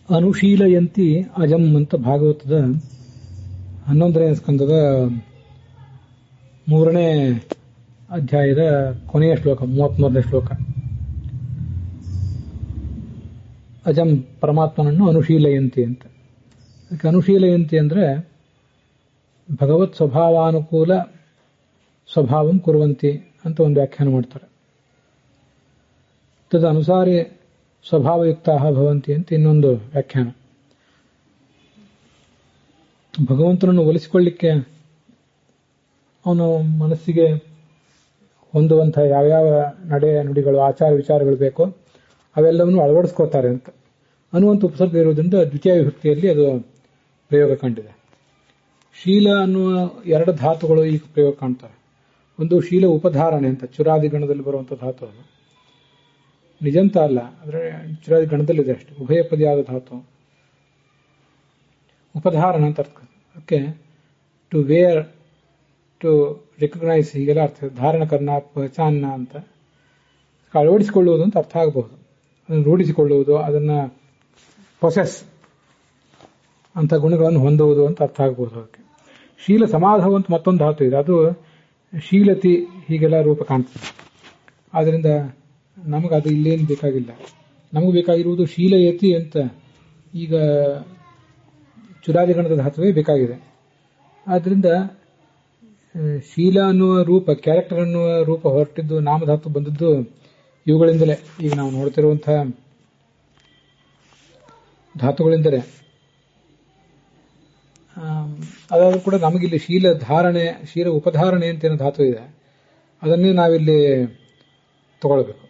ಅನುಶೀಲಯಂತಿ ಅಜಂ ಅಂತ ಭಾಗವತದ 11ನೇ ಸ್ಕಂದದ 3ನೇ ಅಧ್ಯಾಯದ ಕೊನೆಯ ಶ್ಲೋಕ 33ನೇ ಶ್ಲೋಕ. ಅಜಂ ಪರಮಾತ್ಮನನ್ನು ಅನುಶೀಲಯಂತಿ ಅಂತ. ಅದಕ್ಕೆ ಅನುಶೀಲಯಂತಿ ಅಂದ್ರೆ ಭಗವತ್ ಸ್ವಭಾವಾನುಕೂಲ ಸ್ವಭಾವಂ ಕುರುವಂತಿ ಅಂತ ಒಂದು ವ್ಯಾಖ್ಯಾನ ಮಾಡ್ತಾರೆ. ತದನುಸಾರಿ ಸ್ವಭಾವಯುಕ್ತ ಭವಂತಿ ಅಂತ ಇನ್ನೊಂದು ವ್ಯಾಖ್ಯಾನ. ಭಗವಂತನನ್ನು ಒಲಿಸಿಕೊಳ್ಳಿಕ್ಕೆ ಅವನ ಮನಸ್ಸಿಗೆ ಹೊಂದುವಂತಹ ಯಾವ್ಯಾವ ನಡೆ ನುಡಿಗಳು ಆಚಾರ ವಿಚಾರಗಳು ಬೇಕೋ ಅವೆಲ್ಲವನ್ನು ಅಳವಡಿಸ್ಕೋತಾರೆ ಅಂತ ಅನ್ನುವಂಥ ಉಪಸರ್ಗ ಇರುವುದರಿಂದ ದ್ವಿತೀಯ ವಿಭಕ್ತಿಯಲ್ಲಿ ಅದು ಪ್ರಯೋಗ ಕಂಡಿದೆ. ಶೀಲ ಅನ್ನುವ 2 ಧಾತುಗಳು ಈಗ ಪ್ರಯೋಗ ಕಾಣ್ತಾರೆ. ಒಂದು ಶೀಲ ಉಪಧಾರಣೆ ಅಂತ ಚುರಾದಿ ಗಣದಲ್ಲಿ ಬರುವಂಥ ಧಾತು, ಅದು ನಿಜಂತ ಅಲ್ಲ, ಆದರೆ ಚುರಾದಿ ಗಣದಲ್ಲಿದೆ ಅಷ್ಟೇ, ಉಭಯಪದಿಯಾದ ಧಾತು. ಉಪಧಾರಣ ಅಂತ ಅರ್ಥ. ಅದಕ್ಕೆ ಟು ವೇರ್, ಟು ರೆಕಗ್ನೈಸ್, ಹೀಗೆಲ್ಲ ಅರ್ಥ. ಧಾರಣ ಕರ್ಣ, ಪಹಚಾನ ಅಂತ ಅಳವಡಿಸಿಕೊಳ್ಳುವುದು ಅಂತ ಅರ್ಥ ಆಗಬಹುದು. ಅದನ್ನು ರೂಢಿಸಿಕೊಳ್ಳುವುದು, ಅದನ್ನ ಪೊಸೆಸ್ ಅಂತ ಗುಣಗಳನ್ನು ಹೊಂದುವುದು ಅಂತ ಅರ್ಥ ಆಗಬಹುದು. ಅದಕ್ಕೆ ಶೀಲ ಸಮಾಧವು ಅಂತ ಮತ್ತೊಂದು ಧಾತು ಇದೆ, ಅದು ಶೀಲತಿ ಹೀಗೆಲ್ಲ ರೂಪ ಕಾಣ್ತದೆ. ಆದ್ರಿಂದ ನಮಗದು ಇಲ್ಲೇನು ಬೇಕಾಗಿಲ್ಲ. ನಮಗೆ ಬೇಕಾಗಿರುವುದು ಶೀಲಯತಿ ಅಂತ ಈಗ ಚುರಾದಿಗಣದ ಧಾತುವೇ ಬೇಕಾಗಿದೆ. ಆದ್ರಿಂದ ಶೀಲ ಅನ್ನುವ ರೂಪ, ಕ್ಯಾರೆಕ್ಟರ್ ಅನ್ನುವ ರೂಪ ಹೊರಟಿದ್ದು, ನಾಮಧಾತು ಬಂದದ್ದು ಇವುಗಳಿಂದಲೇ. ಈಗ ನಾವು ನೋಡ್ತಿರುವಂತಹ ಧಾತುಗಳಿಂದಲೇ. ಅದಾದ್ರೂ ಕೂಡ ನಮಗಿಲ್ಲಿ ಶೀಲ ಧಾರಣೆ, ಶೀಲ ಉಪಧಾರಣೆ ಅಂತ ಏನೋ ಧಾತು ಇದೆ, ಅದನ್ನೇ ನಾವಿಲ್ಲಿ ತಗೊಳ್ಬೇಕು.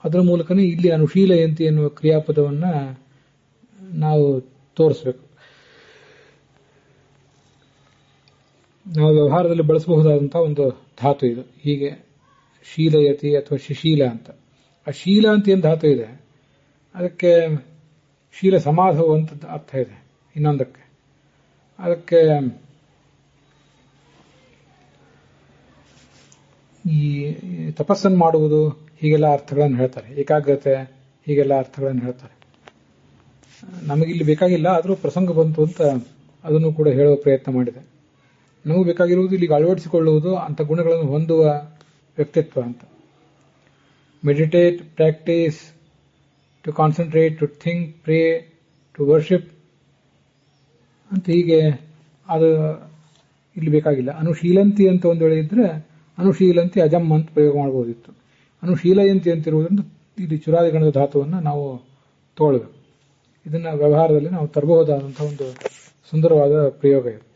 ಅದರ ಮೂಲಕನೇ ಇಲ್ಲಿ ಅನುಶೀಲಯಂತಿ ಎನ್ನುವ ಕ್ರಿಯಾಪದವನ್ನ ನಾವು ತೋರಿಸ್ಬೇಕು. ನಾವು ವ್ಯವಹಾರದಲ್ಲಿ ಬಳಸಬಹುದಾದಂತಹ ಒಂದು ಧಾತು ಇದು. ಹೀಗೆ ಶೀಲಯತಿ ಅಥವಾ ಶಿಶೀಲ ಅಂತ. ಆ ಶೀಲ ಅಂತ ಏನು ಧಾತು ಇದೆ, ಅದಕ್ಕೆ ಶೀಲ ಸಮಾಧವು ಅಂತ ಅರ್ಥ ಇದೆ ಇನ್ನೊಂದಕ್ಕೆ. ಅದಕ್ಕೆ ಈ ತಪಸ್ಸನ್ನು ಮಾಡುವುದು ಹೀಗೆಲ್ಲ ಅರ್ಥಗಳನ್ನು ಹೇಳ್ತಾರೆ, ಏಕಾಗ್ರತೆ ಹೀಗೆಲ್ಲ ಅರ್ಥಗಳನ್ನು ಹೇಳ್ತಾರೆ. ನಮಗಿಲ್ಲಿ ಬೇಕಾಗಿಲ್ಲ, ಆದರೂ ಪ್ರಸಂಗ ಬಂತು ಅಂತ ಅದನ್ನು ಕೂಡ ಹೇಳುವ ಪ್ರಯತ್ನ ಮಾಡಿದೆ. ನಮಗೂ ಬೇಕಾಗಿರುವುದು ಇಲ್ಲಿಗೆ ಅಳವಡಿಸಿಕೊಳ್ಳುವುದು, ಅಂತ ಗುಣಗಳನ್ನು ಹೊಂದುವ ವ್ಯಕ್ತಿತ್ವ ಅಂತ. Meditate, practice, to concentrate, to think, pray, to worship ಅಂತ ಹೀಗೆ ಅದು ಇಲ್ಲಿ ಬೇಕಾಗಿಲ್ಲ. ಅನುಶೀಲಂತಿ ಅಂತ ಒಂದು ವೇಳೆ ಇದ್ರೆ ಅನುಶೀಲಂತಿ ಅಜಮ್ ಅಂತ ಪ್ರಯೋಗ ಮಾಡಬಹುದಿತ್ತು. ಅನುಶೀಲಯಂತಿ ಅಂತಿರುವುದರಿಂದ ಇಲ್ಲಿ ಚುರಾದಿಗಣದ ಧಾತುವನ್ನು ನಾವು ತಗೊಳ್ಬೇಕು. ಇದನ್ನ ವ್ಯವಹಾರದಲ್ಲಿ ನಾವು ತರಬಹುದಾದಂತಹ ಒಂದು ಸುಂದರವಾದ ಪ್ರಯೋಗ ಇದು.